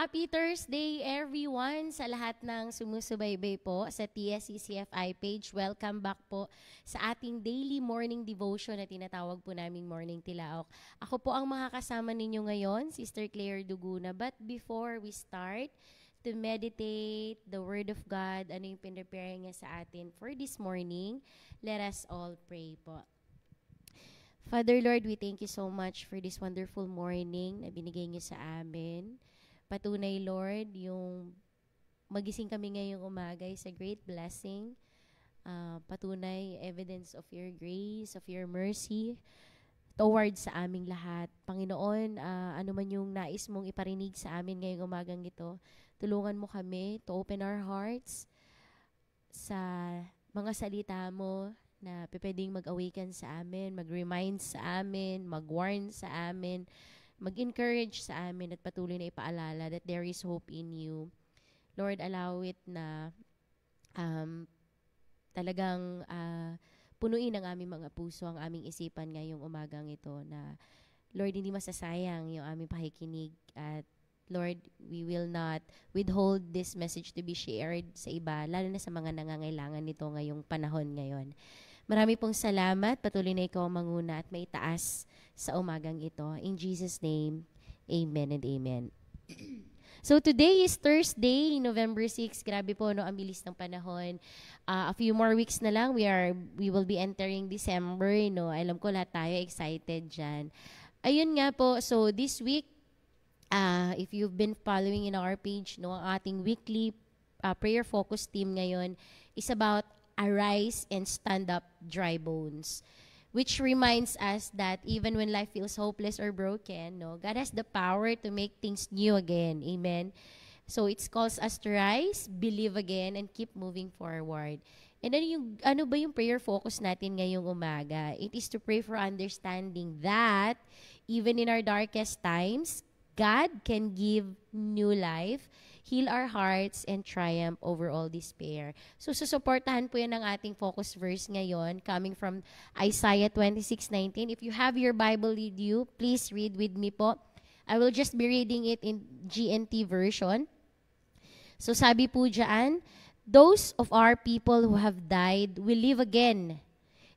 Happy Thursday everyone sa lahat ng sumusubaybay po sa TSCCFI page. Welcome back po sa ating daily morning devotion na tinatawag po naming Morning Tilaok. Ako po ang makakasama ninyo ngayon, Sister Claire Duguna. But before we start to meditate the Word of God, ano yung pinrepare niya sa atin for this morning, let us all pray po. Father Lord, we thank you so much for this wonderful morning na binigay niyo sa amin. Patunay, Lord, yung magising kami ngayong umaga is a great blessing. Patunay, evidence of your grace, of your mercy towards sa aming lahat. Panginoon, ano man yung nais mong iparinig sa amin ngayong umagang ito, tulungan mo kami to open our hearts sa mga salita mo na pwedeng mag-awaken sa amin, mag-remind sa amin, mag-warn sa amin, mag-encourage sa amin at patuloy na ipaalala that there is hope in you. Lord, allow it na talagang punuin ang aming mga puso, ang aming isipan ngayong umagang ito na Lord, hindi masasayang yung aming pakikinig at Lord, we will not withhold this message to be shared sa iba, lalo na sa mga nangangailangan nito ngayong panahon ngayon. Marami pong salamat. Patuloy na ikaw manguna at may taas sa umagang ito. In Jesus' name, amen and amen. So today is Thursday, November 6. Grabe po, no, ang bilis ng panahon. A few more weeks na lang, we will be entering December. No? Alam ko lahat tayo excited dyan. Ayun nga po, so this week, if you've been following in our page, no, ang ating weekly prayer focus team ngayon is about arise and stand up, dry bones. Which reminds us that even when life feels hopeless or broken, no, God has the power to make things new again. Amen. So it calls us to rise, believe again, and keep moving forward. And then ano ba yung prayer focus natin ngayong umaga? It is to pray for understanding that even in our darkest times, God can give new life, heal our hearts, and triumph over all despair. So, susuportahan po yan ng ating focus verse ngayon, coming from Isaiah 26:19. If you have your Bible with you, please read with me po. I will just be reading it in GNT version. So, sabi po dyan, those of our people who have died will live again.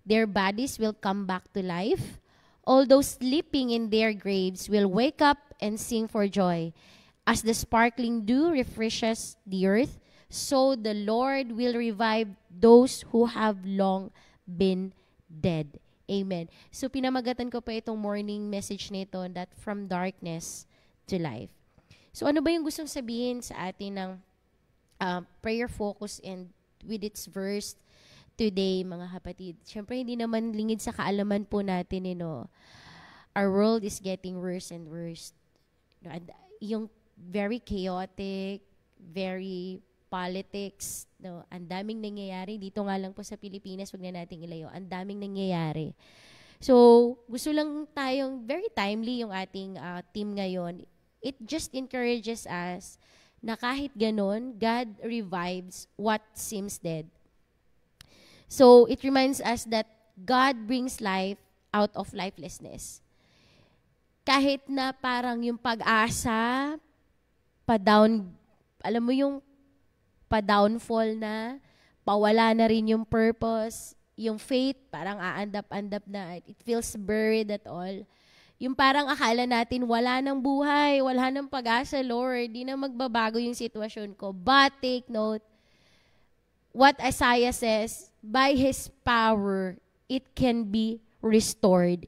Their bodies will come back to life. All those sleeping in their graves will wake up and sing for joy. As the sparkling dew refreshes the earth, so the Lord will revive those who have long been dead. Amen. So pinamagatan ko pa itong morning message nito, that from darkness to life. So ano ba yung gustong sabihin sa atin ng prayer focus and with its verse today, mga kapatid? Siyempre, hindi naman lingid sa kaalaman po natin, our world is getting worse and worse. Yung very chaotic, very politics, no? Ang daming nangyayari. Dito nga lang po sa Pilipinas, wag na nating ilayo. Ang daming nangyayari. So, gusto lang tayong, very timely yung ating team ngayon. It just encourages us na kahit ganon, God revives what seems dead. So, it reminds us that God brings life out of lifelessness. Kahit na parang yung pag-asa, pa-down, alam mo yung pa-downfall na, pawala na rin yung purpose, yung faith, parang aandap-andap na, it feels buried at all. Yung parang akala natin, wala nang buhay, wala nang pag-asa, Lord, di na magbabago yung sitwasyon ko. But take note, what Isaiah says, by His power, it can be restored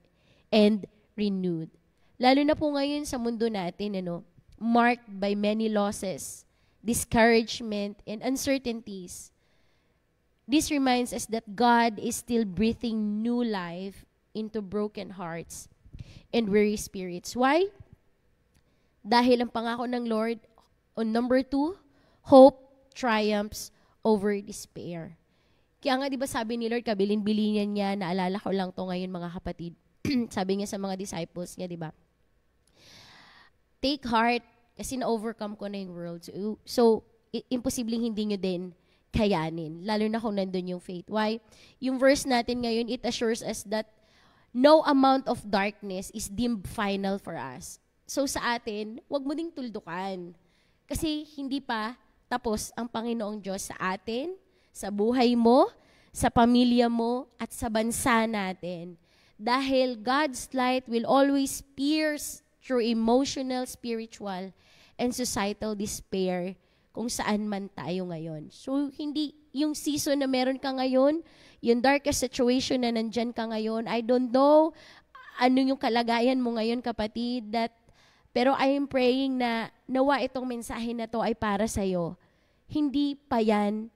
and renewed. Lalo na po ngayon sa mundo natin, marked by many losses, discouragement, and uncertainties. This reminds us that God is still breathing new life into broken hearts and weary spirits. Why? Dahil ang pangako ng Lord, on number 2, hope triumphs over despair. Kaya nga, di ba sabi ni Lord, kabilin-bilinan niya, naalala ko lang to ngayon mga kapatid. Sabi niya sa mga disciples niya, di ba? Take heart, kasi na-overcome ko na yung world. So imposibleng hindi nyo din kayanin, lalo na kung nandun yung faith. Why? Yung verse natin ngayon, it assures us that no amount of darkness is deemed final for us. So sa atin, wag mo ding tuldukan. Kasi hindi pa tapos ang Panginoong Diyos sa atin, sa buhay mo, sa pamilya mo, at sa bansa natin. Dahil God's light will always pierce through emotional, spiritual, and societal despair kung saan man tayo ngayon. So, hindi yung season na meron ka ngayon, yung darkest situation na nandyan ka ngayon, I don't know ano yung kalagayan mo ngayon, kapatid, pero I am praying na nawa itong mensahe na to ay para sa'yo. Hindi pa yan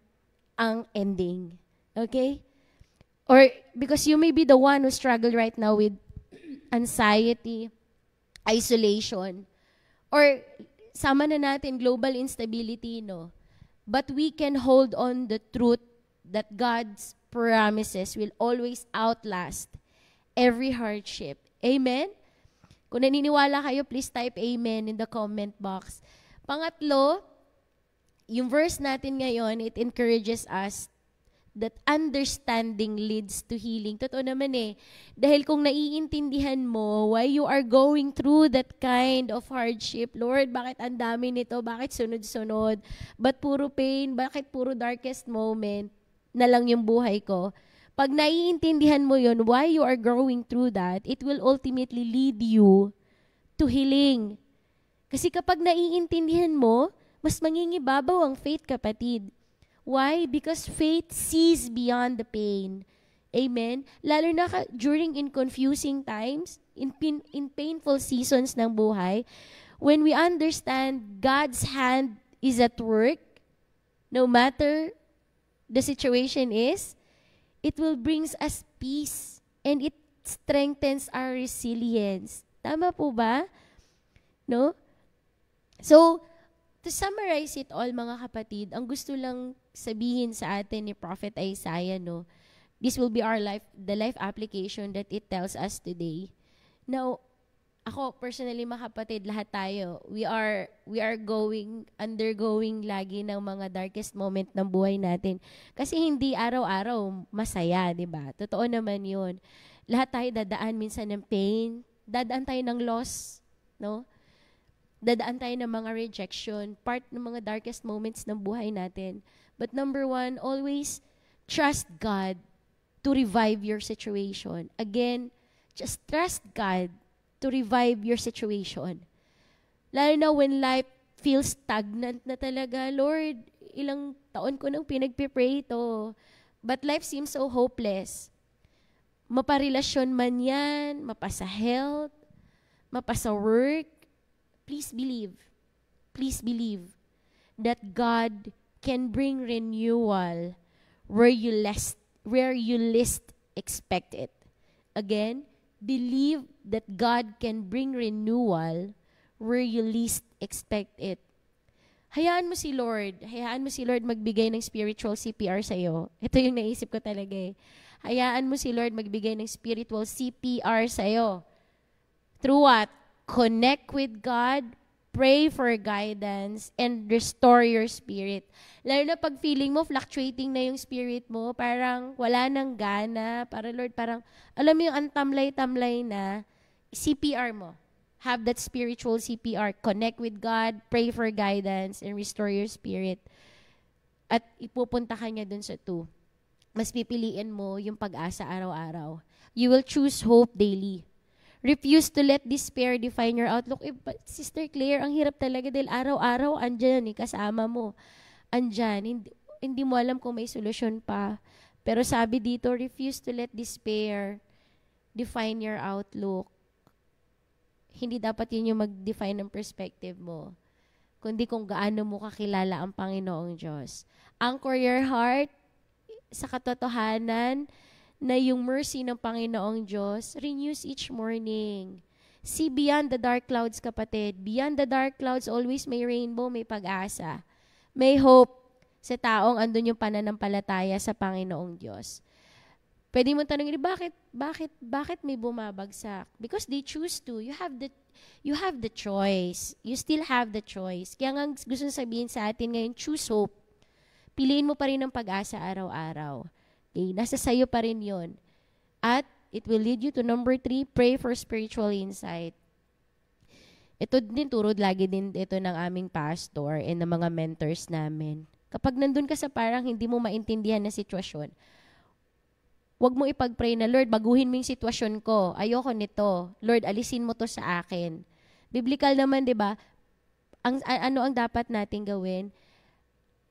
ang ending. Okay? Or because you may be the one who struggle right now with anxiety, isolation, or sama na natin global instability, no? But we can hold on the truth that God's promises will always outlast every hardship. Amen? Kung naniniwala kayo, please type amen in the comment box. Pangatlo, yung verse natin ngayon, it encourages us that understanding leads to healing. Totoo naman eh. Dahil kung naiintindihan mo why you are going through that kind of hardship, Lord, bakit ang dami nito? Bakit sunod-sunod? Ba't puro pain? Bakit puro darkest moment na lang yung buhay ko? Pag naiintindihan mo yun, why you are going through that, it will ultimately lead you to healing. Kasi kapag naiintindihan mo, mas mangingibabaw ang faith, kapatid. Why? Because faith sees beyond the pain. Amen? Lalo na during in confusing times, in painful seasons ng buhay, when we understand God's hand is at work, no matter the situation is, it will bring us peace and it strengthens our resilience. Tama po ba? No? So, to summarize it all, mga kapatid, ang gusto lang sabihin sa atin ni Prophet Isaiah, no, this will be the life application that it tells us today. Now, ako personally, mga kapatid, lahat tayo, we are undergoing lagi ng mga darkest moment ng buhay natin. Kasi hindi araw-araw masaya, di ba? Totoo naman yun. Lahat tayo dadaan minsan ng pain, dadaan tayo ng loss, no? Dadaan tayo ng mga rejection, part ng mga darkest moments ng buhay natin. But number one, always trust God to revive your situation. Again, just trust God to revive your situation. Lalo na when life feels stagnant na talaga, Lord, ilang taon ko nang pinagpipray ito. But life seems so hopeless. Maparelasyon man yan, mapasa health, mapasa work, please believe that God can bring renewal where you least expect it. Again, believe that God can bring renewal where you least expect it. Hayaan mo si Lord magbigay ng spiritual CPR sa'yo. Ito yung naisip ko talaga eh. Hayaan mo si Lord magbigay ng spiritual CPR sa'yo. Through what? Connect with God, pray for guidance, and restore your spirit. Lalo na pag feeling mo, fluctuating na yung spirit mo, parang wala nang gana, Lord, parang, alam mo yung antamlay-tamlay na, CPR mo. Have that spiritual CPR. Connect with God, pray for guidance, and restore your spirit. At ipupunta ka niya dun sa 2. Mas pipiliin mo yung pag-asa araw-araw. You will choose hope daily. Refuse to let despair define your outlook. Sister Claire, ang hirap talaga dahil araw-araw andyan kasama mo. Andyan. Hindi mo alam kung may solusyon pa. Pero sabi dito, refuse to let despair define your outlook. Hindi dapat yun yung mag-define ng perspective mo, kundi kung gaano mo kakilala ang Panginoong Diyos. Anchor your heart sa katotohanan na yung mercy ng Panginoong Diyos renews each morning. See beyond the dark clouds, kapatid. Beyond the dark clouds, always may rainbow, may pag-asa. May hope sa taong andun yung pananampalataya sa Panginoong Diyos. Pwede mo tanongin, bakit may bumabagsak? Because they choose to. You have the choice. You still have the choice. Kaya nga gusto sabihin sa atin ngayon, choose hope. Piliin mo pa rin ang pag-asa araw-araw. Okay, nasa sayo pa rin yun. At it will lead you to number 3, pray for spiritual insight. Ito din, turod lagi din ito ng aming pastor and ng mga mentors namin. Kapag nandun ka sa parang hindi mo maintindihan na sitwasyon, wag mo ipag-pray na, Lord, baguhin mo yung sitwasyon ko. Ayoko nito. Lord, alisin mo to sa akin. Biblical naman, di ba? Ano ang dapat natin gawin?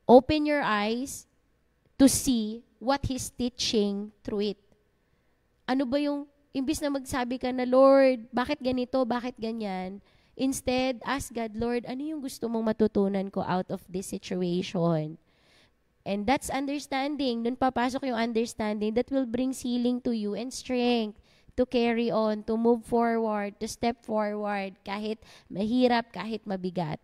Open your eyes to see what He's teaching through it. Ano ba yung, imbis na magsabi ka na, Lord, bakit ganito, bakit ganyan? Instead, ask God, Lord, ano yung gusto mong matutunan ko out of this situation? And that's understanding. Doon papasok yung understanding that will bring healing to you and strength to carry on, to move forward, to step forward, kahit mahirap, kahit mabigat.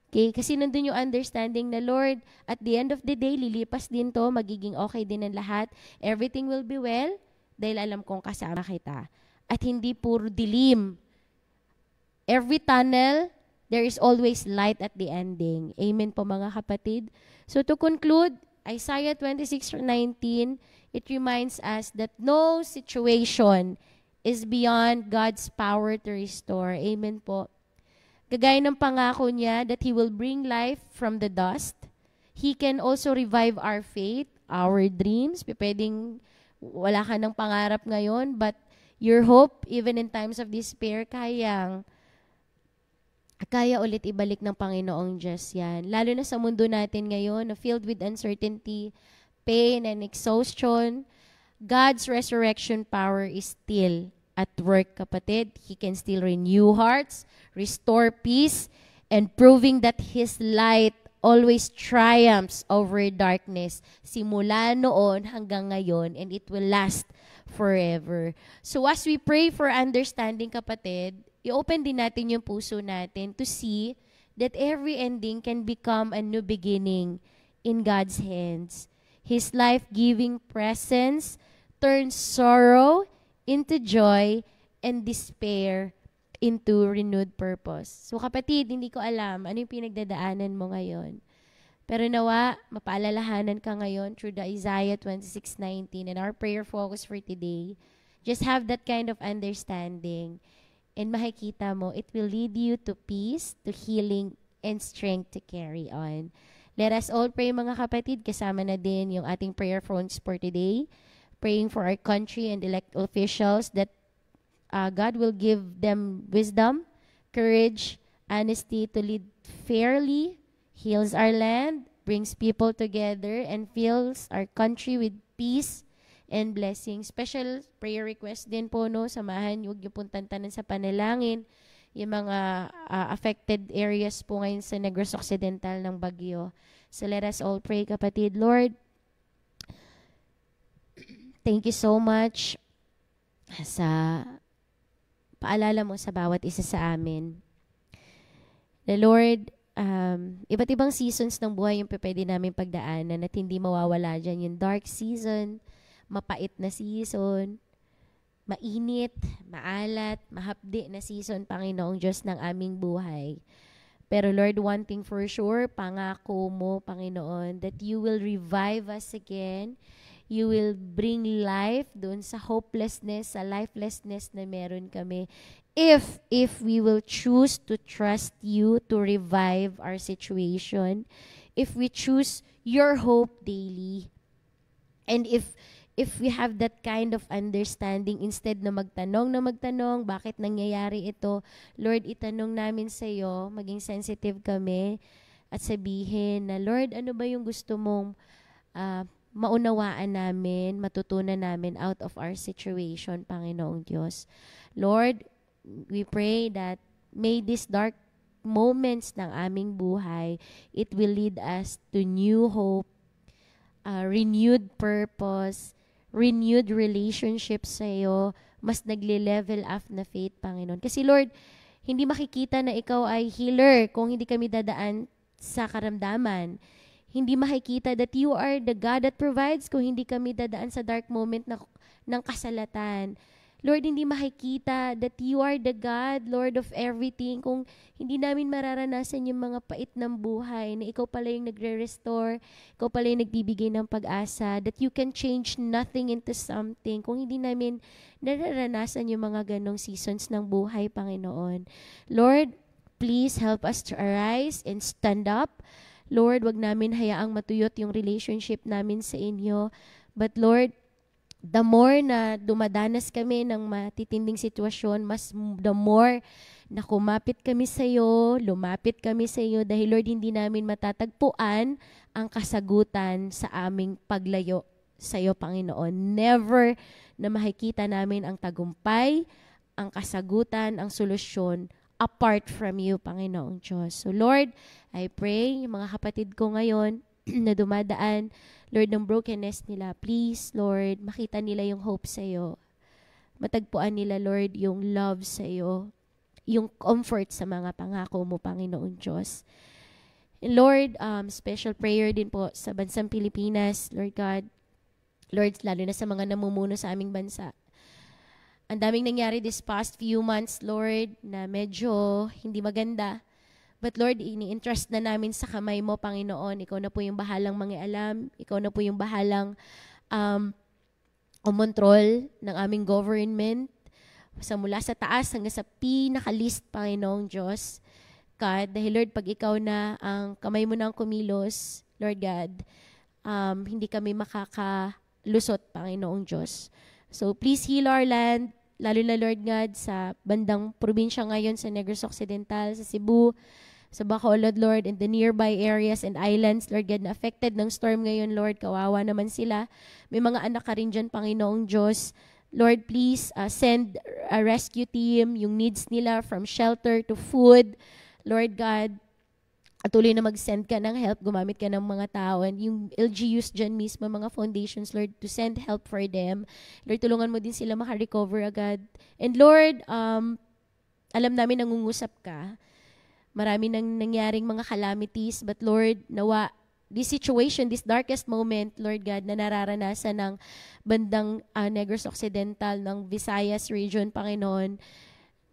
Okay? Kasi nandun yung understanding na, Lord, at the end of the day, lilipas din to, magiging okay din ang lahat. Everything will be well, dahil alam kong kasama kita. At hindi puro dilim. Every tunnel, there is always light at the ending. Amen po mga kapatid. So to conclude, Isaiah 26:19, it reminds us that no situation is beyond God's power to restore. Amen po. Kagaya ng pangako niya that He will bring life from the dust. He can also revive our faith, our dreams. Pwedeng wala ka ng pangarap ngayon, but your hope, even in times of despair, kaya ulit ibalik ng Panginoong Diyos yan. Lalo na sa mundo natin ngayon, na filled with uncertainty, pain, and exhaustion, God's resurrection power is still at work, kapatid. He can still renew hearts, restore peace, and proving that His light always triumphs over darkness. Simula noon hanggang ngayon, and it will last forever. So as we pray for understanding, kapatid, i-open din natin yung puso natin to see that every ending can become a new beginning in God's hands. His life-giving presence turns sorrow into joy and despair into renewed purpose. So kapatid, hindi ko alam ano yung pinagdadaanan mo ngayon. Pero nawa, mapaalalahanan ka ngayon through the Isaiah 26:19 and our prayer focus for today. Just have that kind of understanding. And makikita mo, it will lead you to peace, to healing, and strength to carry on. Let us all pray mga kapatid. Kasama na din yung ating prayer fronts for today. Praying for our country and elected officials that God will give them wisdom, courage, honesty to lead fairly, heals our land, brings people together, and fills our country with peace and blessing. Special prayer request din po, no? Samahan, huwag niyo pong tantanan sa panalangin. Yung mga affected areas po ngayon sa Negros Occidental ng Bagyo. So let us all pray, kapatid. Lord, thank you so much sa paalala mo sa bawat isa sa amin. The Lord, iba't ibang seasons ng buhay yung pwede namin pagdaanan at hindi mawawala dyan yung dark season, mapait na season, mainit, maalat, mahapdi na season, Panginoong Diyos ng aming buhay. Pero Lord, one thing for sure, pangako mo, Panginoon, that you will revive us again. You will bring life doon sa hopelessness, sa lifelessness na meron kami. If we will choose to trust you to revive our situation, if we choose your hope daily, and if we have that kind of understanding, instead na magtanong, bakit nangyayari ito, Lord, itanong namin sa iyo, maging sensitive kami, at sabihin na, Lord, ano ba yung gusto mong maunawaan namin, matutunan namin out of our situation, Panginoong Diyos. Lord, we pray that may these dark moments ng aming buhay, it will lead us to new hope, renewed purpose, renewed relationships sa iyo, mas nagle-level up na faith, Panginoon. Kasi Lord, hindi makikita na ikaw ay healer kung hindi kami dadaan sa karamdaman. Hindi makikita that you are the God that provides kung hindi kami dadaan sa dark moment ng kasalatan. Lord, hindi makikita that you are the God, Lord of everything, kung hindi namin mararanasan yung mga pait ng buhay, na ikaw pala yung nagre-restore, ikaw pala yung nagbibigay ng pag-asa, that you can change nothing into something, kung hindi namin nararanasan yung mga ganong seasons ng buhay, Panginoon. Lord, Please help us to arise and stand up. Lord, wag namin hayaang matuyot yung relationship namin sa inyo. But Lord, the more na dumadanas kami ng matitinding sitwasyon, the more na kumapit kami sa iyo, lumapit kami sa iyo, dahil Lord, hindi namin matatagpuan ang kasagutan sa aming paglayo sa iyo, Panginoon. Never na makikita namin ang tagumpay, ang kasagutan, ang solusyon apart from you, Panginoong Diyos. So Lord, I pray, yung mga kapatid ko ngayon na dumadaan, Lord, ng brokenness nila, please, Lord, makita nila yung hope sa iyo. Matagpuan nila, Lord, yung love sa iyo, yung comfort sa mga pangako mo, Panginoon Diyos. And Lord, special prayer din po sa bansang Pilipinas, Lord God. Lord, lalo na sa mga namumuno sa aming bansa. Ang daming nangyari this past few months, Lord, na medyo hindi maganda. But Lord, ini-entrust na namin sa kamay mo, Panginoon. Ikaw na po yung bahalang mangialam. Ikaw na po yung bahalang umontrol ng aming government. Mula sa taas hanggang sa pinakalist, Panginoong Diyos. God, dahil Lord, pag ikaw na ang kamay mo ng kumilos, Lord God, hindi kami makakalusot, Panginoong Diyos. So please heal our land, lalo na Lord God, sa bandang probinsya ngayon sa Negros Occidental, sa Cebu, sa Bacolod, Lord, and the nearby areas and islands, Lord God, na affected ng storm ngayon, Lord, kawawa naman sila. May mga anak ka rin dyan, Panginoong Diyos. Lord, please send a rescue team, yung needs nila from shelter to food. Lord God, at tuloy na mag-send ka ng help, gumamit ka ng mga tao, and yung LGUs dyan mismo, mga foundations, Lord, to send help for them. Lord, tulungan mo din sila makarecover agad. And Lord, alam namin nangungusap ka. Marami nang nangyaring mga calamities, but Lord, nawa, this situation, this darkest moment, Lord God, na nararanasan ng bandang Negros Occidental, ng Visayas region, Panginoon,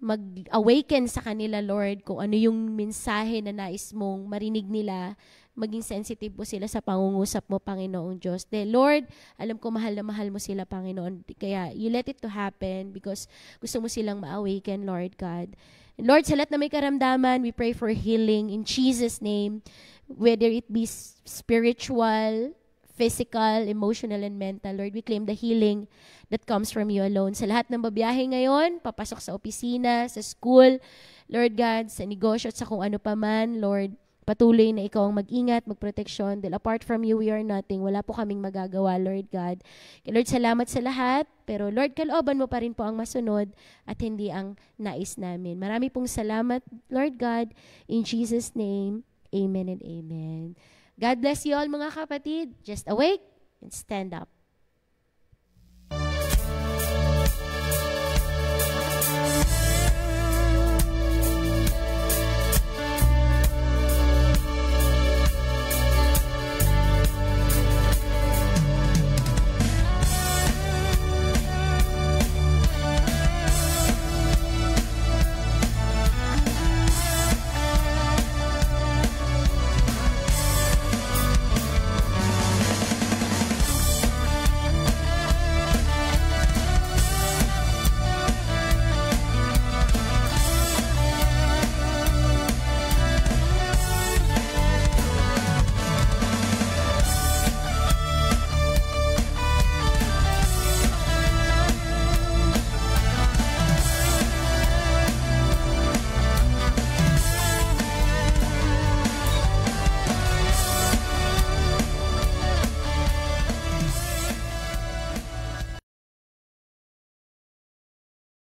mag-awaken sa kanila, Lord, kung ano yung mensahe na nais mong marinig nila, maging sensitive po sila sa pangungusap mo, Panginoong Diyos. Lord, alam ko mahal na mahal mo sila, Panginoon, kaya you let it to happen because gusto mo silang ma-awaken, Lord God. And Lord, sa lahat na may karamdaman, we pray for healing in Jesus' name, whether it be spiritual, physical, emotional, and mental. Lord, we claim the healing that comes from you alone. Sa lahat ng babiyahe ngayon, papasok sa opisina, sa school, Lord God, sa negosyo at sa kung ano pa man, Lord, patuloy na ikaw ang mag-ingat, magproteksyon. Dahil apart from you, we are nothing. Wala po kaming magagawa, Lord God. Kaya Lord, salamat sa lahat. Pero Lord, kalooban mo pa rin po ang masunod at hindi ang nais namin. Marami pong salamat, Lord God. In Jesus' name, amen and amen. God bless you all, mga kapatid. Just awake and stand up.